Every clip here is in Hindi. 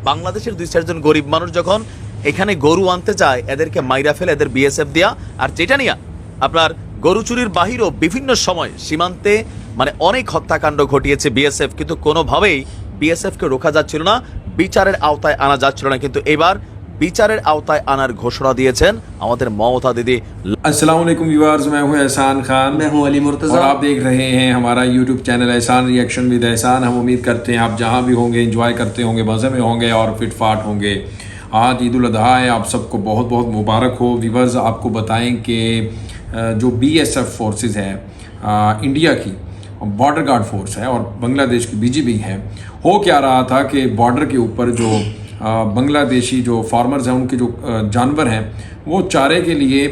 বাংলাদেশের 2-4 জন গরিব মানুষ যখন এখানে গরু আনতে চায় এদেরকে মাইরা ফেলে এদের বিএসএফ দেয়া। আর যেটা নিয়ে আপনার গরু চুরির বাহিরেও বিভিন্ন সময় সীমান্তে মানে অনেক হত্যাকাণ্ড ঘটিয়েছে বিএসএফ, কিন্তু কোনোভাবেই বিএসএফকে রোকা যাচ্ছিল না, বিচারের আওতায় আনা যাচ্ছিল না। কিন্তু এবার বিচারের আওতায় আনার ঘোষণা দিয়েছেন আমাদের মমতা दीदी। अस्सलाम वालेकुम व्यूअर्स, मैं हूं एहसान खान, मैं हूं अली मुर्तजा और आप देख रहे हैं हमारा यूट्यूब चैनल एहसान रिएक्शन विद एहसान। हम उम्मीद करते हैं आप जहां भी होंगे एंजॉय करते होंगे, मज़े में होंगे और फिट फाट होंगे। आज ईद उल अजहा है, आप सबको बहुत बहुत मुबारक हो। व्यूअर्स आपको बताएं कि जो बीएसएफ फोर्सेस है इंडिया की बॉर्डर गार्ड फोर्स है और बांग्लादेश की बीजीबी है, हो क्या रहा था कि बॉर्डर के ऊपर जो बांग्लादेशी जो फार्मर्स हैं उनके जो जानवर हैं वो चारे के लिए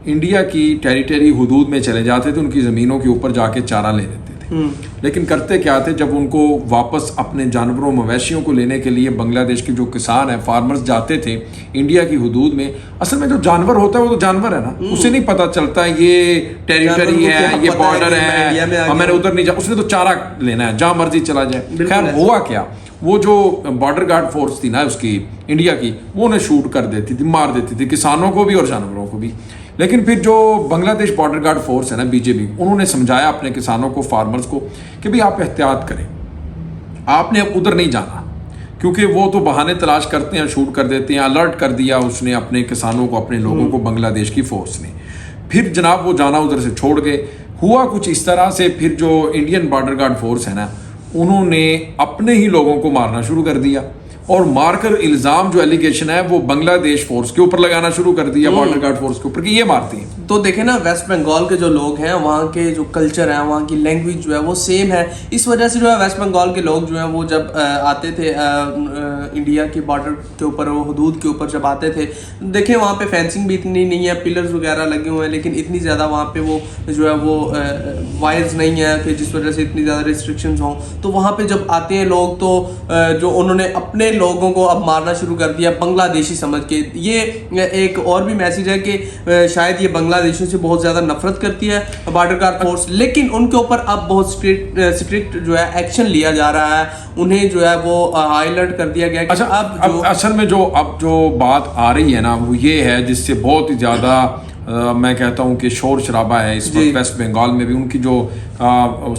इंडिया की टेरिटरी हुदूद में चले जाते थे, उनकी ज़मीनों के ऊपर जाके चारा ले लेते थे। लेकिन करते क्या थे, जब उनको वापस अपने जानवरों मवेशियों को लेने के लिए बांग्लादेश के जो किसान हैं फार्मर्स जाते थे इंडिया की हुदूद में, असल में जो जानवर होता है वो तो जानवर है ना, उसे नहीं पता चलता ये टेरिटरी है, ये बॉर्डर है, मैंने उधर नहीं जा, उसने तो चारा लेना है जहाँ मर्जी चला जाए। खैर हुआ क्या, वो जो बॉर्डर गार्ड फोर्स थी ना उसकी इंडिया की, वो उन्हें शूट कर देती थी, मार देती थी, किसानों को भी और जानवरों को भी। लेकिन फिर जो बांग्लादेश बॉर्डर गार्ड फोर्स है ना बीजेपी, उन्होंने समझाया अपने किसानों को, फार्मर्स को कि भाई आप एहतियात करें, आपने अब उधर नहीं जाना, क्योंकि वो तो बहाने तलाश करते हैं, शूट कर देते हैं। अलर्ट कर दिया उसने अपने किसानों को, अपने लोगों को, बांग्लादेश की फोर्स ने। फिर जनाब वो जाना उधर से छोड़ गए। हुआ कुछ इस तरह से, फिर जो इंडियन बॉर्डर गार्ड फोर्स है ना उन्होंने अपने ही लोगों को मारना शुरू कर दिया और मारकर इल्जाम जो एलिगेशन है वो बांग्लादेश फोर्स के ऊपर लगाना शुरू कर दिया, बॉर्डर गार्ड फोर्स के ऊपर कि ये मारती हैं। तो देखे ना, वेस्ट बंगाल के जो लोग हैं वहाँ के जो कल्चर है, वहाँ की लैंग्वेज जो है वो सेम है। इस वजह से जो है वेस्ट बंगाल के लोग जो हैं वो जब आते थे इंडिया के बॉर्डर के ऊपर, वो हदूद के ऊपर जब आते थे, देखें वहाँ पे फेंसिंग भी इतनी नहीं है, पिलर्स वगैरह लगे हुए हैं, लेकिन इतनी ज़्यादा वहाँ पे वो जो है वो वायर्स नहीं है कि जिस वजह से इतनी ज़्यादा रिस्ट्रिक्शंस हों। तो वहाँ पे जब आते हैं लोग तो जो उन्होंने अपने लोगों को अब मारना शुरू कर दिया बांग्लादेशी समझ के। ये एक और भी मैसेज है कि शायद ये बांग्लादेशियों से बहुत ज़्यादा नफरत करती है बॉर्डर गार्ड फोर्स, लेकिन उनके ऊपर अब बहुत स्ट्रिक्ट जो है एक्शन लिया जा रहा है, उन्हें जो है वो हाई अलर्ट कर दिया गया। अच्छा, अब असल में जो बात आ रही है ना वो ये है जिससे बहुत ही ज़्यादा मैं कहता हूँ कि शोर शराबा है इस वक्त वेस्ट बंगाल में भी। उनकी जो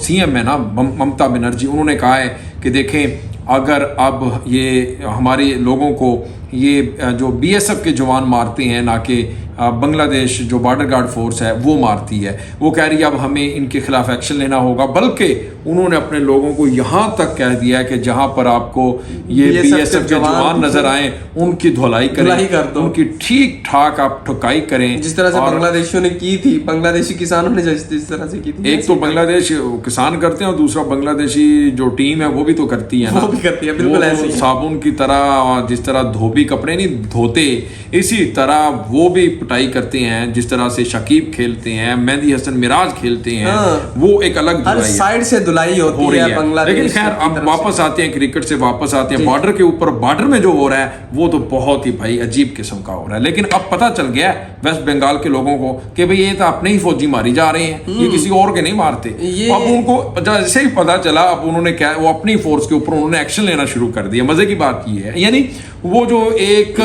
सीएम है ना ममता बनर्जी, उन्होंने कहा है कि देखें अगर अब ये हमारे लोगों को ये जो बीएसएफ के जवान मारते हैं ना कि बांग्लादेश जो बॉर्डर गार्ड फोर्स है वो मारती है, वो कह रही है अब हमें इनके खिलाफ एक्शन लेना होगा। बल्कि उन्होंने अपने लोगों को यहाँ तक कह दिया है कि जहाँ पर आपको ये बीएसएफ के जवान नजर आए उनकी धुलाई करें, उनकी ठीक ठाक आप ठुकाई करें, जिस तरह से बांग्लादेशियों ने की थी, बांग्लादेशी किसानों ने जिस तरह से की थी। एक तो बांग्लादेश किसान करते हैं और दूसरा बांग्लादेशी जो टीम है वो भी तो करती है ना, वो भी करती है, बिल्कुल ऐसे साबुन की तरह, जिस तरह धोबी कपड़े नहीं धोते इसी तरह वो भी पिटाई करते हैं। जिस तरह से शकीब खेलते हैं, मेहदी हसन मिराज खेलते हैं, वो एक अलग हर साइड से धुलाई होती है बांग्लादेश। लेकिन खैर अब वापस आते हैं, क्रिकेट से वापस आते हैं, बॉर्डर के ऊपर बॉर्डर में जो हो रहा है वो तो बहुत ही भाई अजीब किस्म का हो रहा है। लेकिन अब पता चल गया वेस्ट बंगाल के लोगों को कि भाई ये तो अपने ही फौजी मारी जा रहे हैं, ये किसी और के नहीं मारते। अब उनको जैसे ही पता चला अब उन्होंने क्या, वो अपनी फोर्स के ऊपर उन्होंने एक्शन लेना शुरू कर दिया। मजे की बात ये है, यानी वो जो एक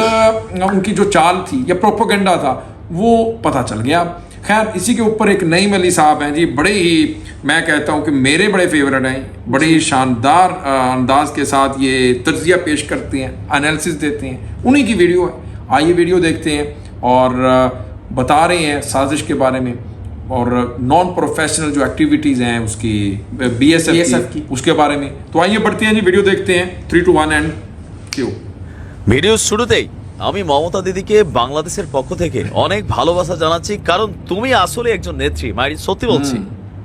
उनकी जो चाल थी या प्रोपेगेंडा था वो पता चल गया। खैर इसी के ऊपर एक नईम अली साहब हैं जी, बड़े ही मैं कहता हूँ कि मेरे बड़े फेवरेट हैं, बड़े ही शानदार अंदाज के साथ ये तज्जिया पेश करते हैं, एनालिसिस देते हैं, उन्हीं की वीडियो है। आइए वीडियो देखते हैं और बता रहे हैं साजिश के बारे में और नॉन प्रोफेशनल जो एक्टिविटीज़ हैं उसकी बीएसएफ की उसके बारे में। तो आइए बढ़ते हैं जी, वीडियो देखते हैं। 3, 2, 1 एंड क्यों। ভিডিও শুরুতেই আমি মমতা দিদিকে বাংলাদেশের পক্ষ থেকে অনেক ভালোবাসা জানাচ্ছি, কারণ তুমি আসলে একজন নেত্রী। মায়ের সত্যি বলছি,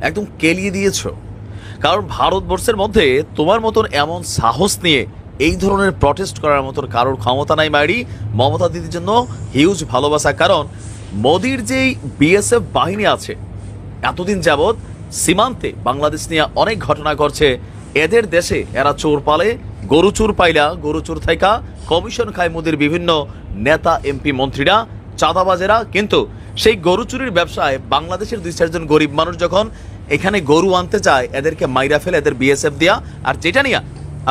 একদম কেলিয়ে দিয়েছো। কারণ ভারতবর্ষের মধ্যে তোমার মতন এমন সাহস নিয়ে এই ধরনের প্রটেস্ট করার মতন কারোর ক্ষমতা নাই মায়েরই। মমতা দিদির জন্য হিউজ ভালোবাসা, কারণ মোদির যেই বিএসএফ বাহিনী আছে এতদিন যাবৎ সীমান্তে বাংলাদেশ নিয়ে অনেক ঘটনা ঘটছে। এদের দেশে এরা চোর পালে, গরু চোর পাইলা, গরু চোর থাইকা কমিশন খায় মোদির বিভিন্ন নেতা এমপি মন্ত্রীরা, চাঁদাবাজেরা। কিন্তু সেই গরু চুরির ব্যবসায় বাংলাদেশের 2-4 জন গরিব মানুষ যখন এখানে গরু আনতে চায় এদেরকে মাইরা ফেলে এদের বিএসএফ দেয়া। আর যেটা নিয়ে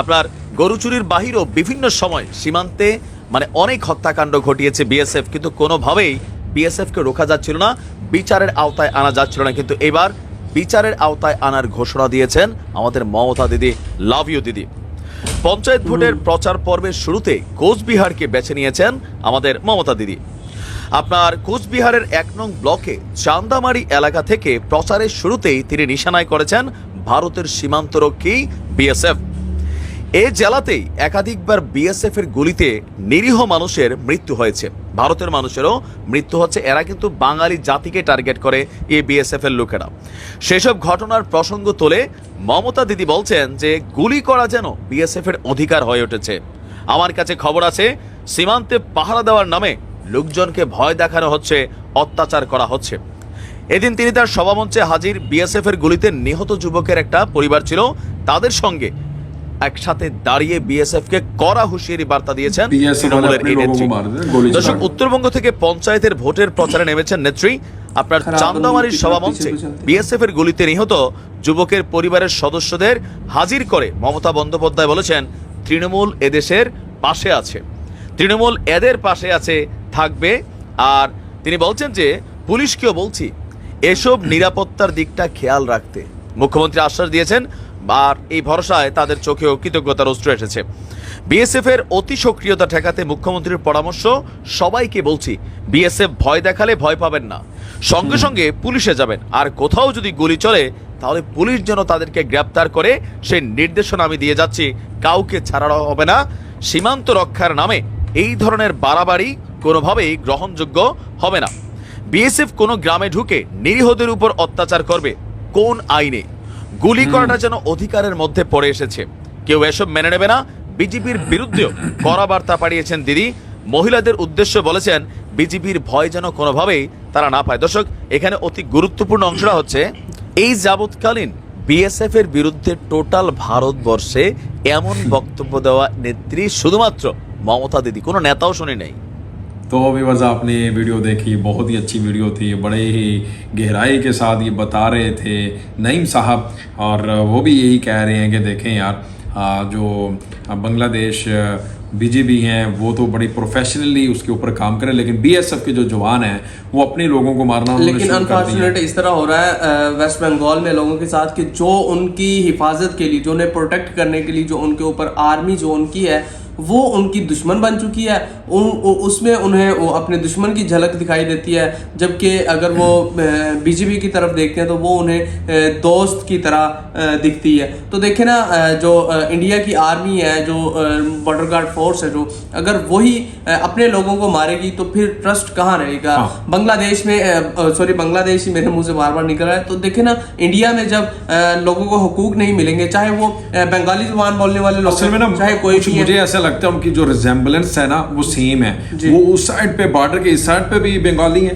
আপনার গরু চুরির বাহিরেও বিভিন্ন সময় সীমান্তে মানে অনেক হত্যাকাণ্ড ঘটিয়েছে বিএসএফ, কিন্তু কোনোভাবেই বিএসএফকে রোকা যাচ্ছিল না, বিচারের আওতায় আনা যাচ্ছিল না। কিন্তু এবার বিচারের আওতায় আনার ঘোষণা দিয়েছেন আমাদের মমতা দিদি। লাভ ইউ দিদি। পঞ্চায়েত ভোটের প্রচার পর্বের শুরুতে কোচবিহারকে বেছে নিয়েছেন আমাদের মমতা দিদি। আপনার কোচবিহারের 1 নং ব্লকে চান্দামারি এলাকা থেকে প্রচারের শুরুতেই তিনি নিশানায় করেছেন ভারতের সীমান্তরক্ষী বিএসএফ। এই জেলাতেই একাধিকবার বিএসএফ এর গুলিতে নিরীহ মানুষের মৃত্যু হয়েছে, ভারতের মানুষেরও মৃত্যু হচ্ছে। এরা কিন্তু বাঙালি জাতিকে টার্গেট করে এই বিএসএফ এর লোকেরা। সেসব ঘটনার প্রসঙ্গ তোলে মমতা দিদি বলছেন যে গুলি করা যেন বিএসএফ এর অধিকার হয়ে উঠেছে। আমার কাছে খবর আছে সীমান্তে পাহারা দেওয়ার নামে লোকজনকে ভয় দেখানো হচ্ছে, অত্যাচার করা হচ্ছে। এদিন তিনি তার সভামঞ্চে হাজির বিএসএফ এর গুলিতে নিহত যুবকের একটা পরিবার ছিল, তাদের সঙ্গে একসাথে দাঁড়িয়ে বিএসএফ কে কড়া হুঁশিয়ারি বার্তা দিয়েছেন তৃণমূলের এই নেত্রী। দর্শক, উত্তরবঙ্গ থেকে পঞ্চায়েতের ভোটের প্রচারে নেমেছেন নেত্রী। আপনার চান্দামারির সভামঞ্চে বিএসএফ এর গুলিতে নিহত যুবকের পরিবারের সদস্যদের হাজির করে মমতা বন্দ্যোপাধ্যায় বলেছেন তৃণমূল এদেশের পাশে আছে, তৃণমূল এদের পাশে আছে, থাকবে। আর তিনি বলছেন যে পুলিশকেও বলছি এসব নিরাপত্তার দিকটা খেয়াল রাখতে। মুখ্যমন্ত্রী আশ্বাস দিয়েছেন, আর এই ভরসায় তাদের চোখেও কৃতজ্ঞতার অশ্রু এসেছে। বিএসএফ এর অতি সক্রিয়তা ঠেকাতে মুখ্যমন্ত্রীর পরামর্শ, সবাইকে বলছি বিএসএফ ভয় দেখালে ভয় পাবেন না, সঙ্গে সঙ্গে পুলিশে যাবেন, আর কোথাও যদি গুলি চলে তাহলে পুলিশ যেন তাদেরকে গ্রেপ্তার করে সেই নির্দেশনা আমি দিয়ে যাচ্ছি, কাউকে ছাড়া হবে না। সীমান্ত রক্ষার নামে এই ধরনের বাড়াবাড়ি কোনোভাবেই গ্রহণযোগ্য হবে না। বিএসএফ কোনো গ্রামে ঢুকে নিরীহদের উপর অত্যাচার করবে কোন আইনে? গুলি করাটা যেন অধিকারের মধ্যে পড়ে এসেছে, কেউ এসব মেনে নেবে না। বিজেপির বিরুদ্ধেও কড়া বার্তা পাঠিয়েছেন দিদি। মহিলাদের উদ্দেশ্যে বলেছেন বিজেপির ভয় যেন কোনোভাবেই তারা না পায়। দর্শক, এখানে অতি গুরুত্বপূর্ণ অংশটা হচ্ছে এই যাবৎকালীন বিএসএফ এর বিরুদ্ধে টোটাল ভারতবর্ষে এমন বক্তব্য দেওয়া নেত্রী শুধুমাত্র মমতা দিদি, কোনো নেতাও শুনি নাই। तो व्यूअर्स, आपने ये वीडियो देखी, बहुत ही अच्छी वीडियो थी, बड़े ही गहराई के साथ ये बता रहे थे नईम साहब, और वो भी यही कह रहे हैं कि देखें यार, जो बांग्लादेश बीजेपी हैं वो तो बड़ी प्रोफेशनली उसके ऊपर काम करें, लेकिन बीएसएफ के जो जवान हैं वो अपने लोगों को मारना लेकिन अनफॉर्चुनेट इस तरह हो रहा है वेस्ट बंगाल में लोगों के साथ कि जो उनकी हिफाजत के लिए, जो उन्हें प्रोटेक्ट करने के लिए जो उनके ऊपर आर्मी जो उनकी है वो उनकी दुश्मन बन चुकी है। उसमें उन्हें वो अपने दुश्मन की झलक दिखाई देती है, जबकि अगर वो बीजेपी की तरफ देखते हैं तो वो उन्हें दोस्त की तरह दिखती है। तो देखें ना, जो इंडिया की आर्मी है, जो बॉर्डर गार्ड फोर्स है, जो अगर वही अपने लोगों को मारेगी तो फिर ट्रस्ट कहाँ रहेगा? बांग्लादेश में बांग्लादेशी मेरे मुंह से बार बार निकल रहा है। तो देखें ना, इंडिया में जब लोगों को हुकूक नहीं मिलेंगे, चाहे वो बंगाली जुबान बोलने वाले लोग, चाहे कोई भी, मुझे ऐसा लगता है उनकी जो रिजेम्बलेंस है ना वो सेम है। वो उस साइड पे, बॉर्डर के इस साइड पे भी बंगाली है,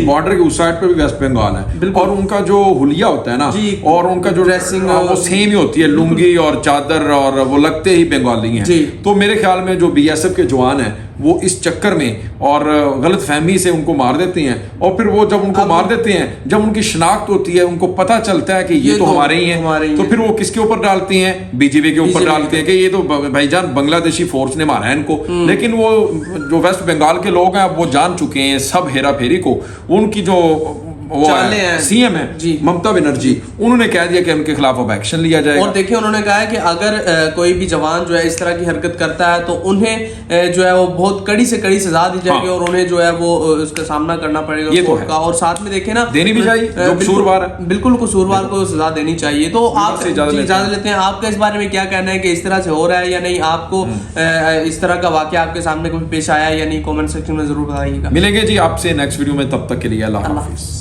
बॉर्डर के उस साइड पे भी वेस्ट बंगाल है, और उनका जो हुलिया होता है ना, और उनका जो ड्रेसिंग वो सेम ही होती है, लुंगी और चादर, और वो लगते ही बंगाली हैं। तो मेरे ख्याल में जो बीएसएफ के जवान हैं वो इस चक्कर में और गलत फहमी से उनको मार देते हैं, और फिर वो जब उनको मार देते हैं, जब उनकी शिनाख्त होती है, उनको पता चलता है कि ये तो हमारे ही हैं, तो फिर वो किसके ऊपर डालते हैं? बीजेपी के ऊपर डालते हैं कि ये तो भाईजान बांग्लादेशी फोर्स ने मारा है इनको। लेकिन वो जो वेस्ट बंगाल के लोग हैं वो जान चुके हैं सब हेरा फेरी को। उनकी जो सीएम है ममता बनर्जी, उन्होंने कह दिया कि उनके खिलाफ अब एक्शन लिया जाएगा। और देखिए, उन्होंने कहा है कि अगर कोई भी जवान जो है इस तरह की हरकत करता है तो उन्हें जो है वो बहुत कड़ी से कड़ी सजा दी जाएगी, और उन्हें जो है वो उसका सामना करना पड़ेगा कोर्ट का। और साथ में देखें ना, देनी भी चाहिए, जो कसूरवार है बिल्कुल कसूरवार को सजा देनी चाहिए। तो आप इजाजत लेते हैं, आपका इस बारे में क्या कहना है कि इस तरह से हो रहा है या नहीं? आपको इस तरह का वाकया आपके सामने कभी पेश आया या नहीं? कॉमेंट सेक्शन में जरूर बताइएगा। मिलेंगे जी आपसे नेक्स्ट वीडियो में, तब तक के लिए अल्लाह हाफिज।